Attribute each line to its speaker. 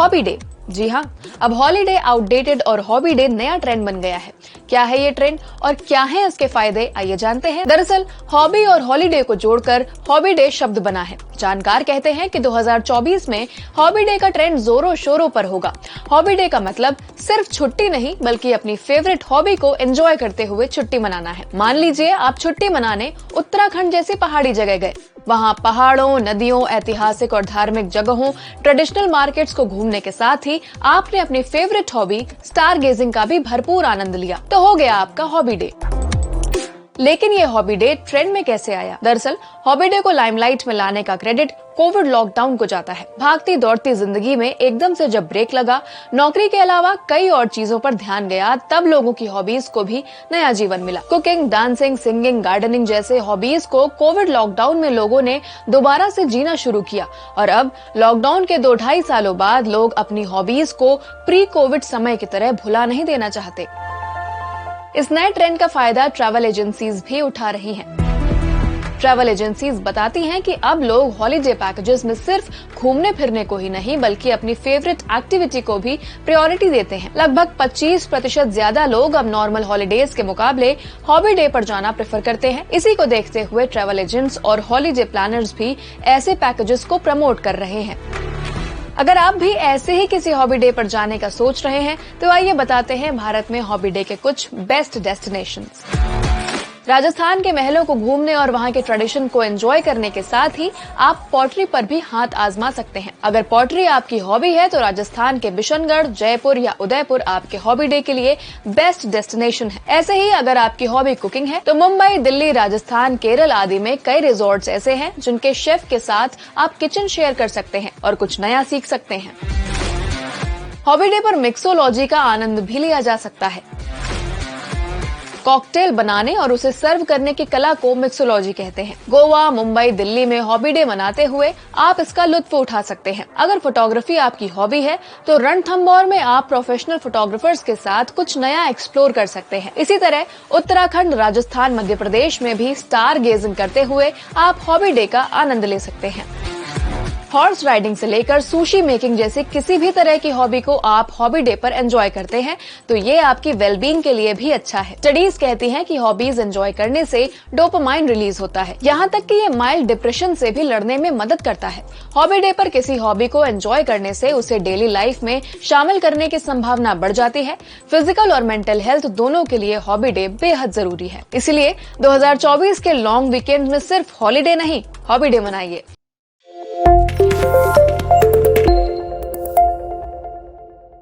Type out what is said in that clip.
Speaker 1: Hobby day. जी हाँ, अब holiday outdated और हॉबी डे नया ट्रेंड बन गया है। क्या है ये ट्रेंड और क्या है इसके फायदे, आइए जानते हैं। दरअसल हॉबी और हॉलीडे को जोड़कर हॉबी डे शब्द बना है। जानकार कहते हैं कि 2024 में हॉबी डे का ट्रेंड जोरों शोरों पर होगा। हॉबी डे का मतलब सिर्फ छुट्टी नहीं, बल्कि अपनी फेवरेट हॉबी को एंजॉय करते हुए छुट्टी मनाना है। मान लीजिए आप छुट्टी मनाने उत्तराखंड जैसी पहाड़ी जगह गए। वहाँ पहाड़ों, नदियों, ऐतिहासिक और धार्मिक जगहों, ट्रेडिशनल मार्केट्स को घूमने के साथ ही आपने अपनी फेवरेट हॉबी स्टार गेजिंग का भी भरपूर आनंद लिया, तो हो गया आपका हॉबी डे। लेकिन ये हॉबी डे ट्रेंड में कैसे आया? दरअसल हॉबी डे को लाइमलाइट में लाने का क्रेडिट कोविड लॉकडाउन को जाता है। भागती दौड़ती जिंदगी में एकदम से जब ब्रेक लगा, नौकरी के अलावा कई और चीजों पर ध्यान गया, तब लोगों की हॉबीज को भी नया जीवन मिला। कुकिंग, डांसिंग, सिंगिंग, गार्डनिंग जैसे हॉबीज को कोविड लॉकडाउन में लोगों ने दोबारा से जीना शुरू किया और अब लॉकडाउन के 2-2.5 सालों बाद लोग अपनी हॉबीज को प्री कोविड समय की तरह भुला नहीं देना चाहते। इस नए ट्रेंड का फायदा ट्रैवल एजेंसीज भी उठा रही हैं। ट्रैवल एजेंसीज बताती हैं कि अब लोग हॉलीडे पैकेजेस में सिर्फ घूमने फिरने को ही नहीं, बल्कि अपनी फेवरेट एक्टिविटी को भी प्रायोरिटी देते हैं। लगभग 25% ज्यादा लोग अब नॉर्मल हॉलीडेज के मुकाबले हॉबी डे पर जाना प्रेफर करते हैं। इसी को देखते हुए ट्रैवल एजेंट्स और हॉलीडे प्लानर्स भी ऐसे पैकेजेस को प्रमोट कर रहे हैं। अगर आप भी ऐसे ही किसी हॉबी डे पर जाने का सोच रहे हैं, तो आइए बताते हैं भारत में हॉबी डे के कुछ बेस्ट डेस्टिनेशंस। राजस्थान के महलों को घूमने और वहां के ट्रेडिशन को एंजॉय करने के साथ ही आप पॉटरी पर भी हाथ आजमा सकते हैं। अगर पॉटरी आपकी हॉबी है, तो राजस्थान के बिशनगढ़, जयपुर या उदयपुर आपके हॉबी डे के लिए बेस्ट डेस्टिनेशन है। ऐसे ही अगर आपकी हॉबी कुकिंग है, तो मुंबई, दिल्ली, राजस्थान, केरल आदि में कई रिजॉर्ट्स ऐसे हैं जिनके शेफ के साथ आप किचन शेयर कर सकते हैं और कुछ नया सीख सकते हैं। हॉबी डे पर मिक्सोलॉजी का आनंद भी लिया जा सकता है। कॉकटेल बनाने और उसे सर्व करने की कला को मिक्सोलॉजी कहते हैं। गोवा, मुंबई, दिल्ली में हॉबी डे मनाते हुए आप इसका लुत्फ उठा सकते हैं। अगर फोटोग्राफी आपकी हॉबी है, तो रणथंभौर में आप प्रोफेशनल फोटोग्राफर्स के साथ कुछ नया एक्सप्लोर कर सकते हैं। इसी तरह उत्तराखंड, राजस्थान, मध्य प्रदेश में भी स्टार गेजिंग करते हुए आप हॉबी डे का आनंद ले सकते हैं। हॉर्स राइडिंग से लेकर सुशी मेकिंग जैसे किसी भी तरह की हॉबी को आप हॉबी डे पर एंजॉय करते हैं, तो ये आपकी वेलबींग के लिए भी अच्छा है। स्टडीज कहती हैं कि हॉबीज एंजॉय करने से डोपामाइन रिलीज होता है। यहाँ तक कि ये माइल्ड डिप्रेशन से भी लड़ने में मदद करता है। हॉबी डे पर किसी हॉबी को एंजॉय करने से उसे डेली लाइफ में शामिल करने की संभावना बढ़ जाती है। फिजिकल और मेंटल हेल्थ दोनों के लिए हॉबी डे बेहद जरूरी है। इसलिए 2024 के लॉन्ग वीकेंड में सिर्फ हॉलीडे नहीं, हॉबी डे मनाइए।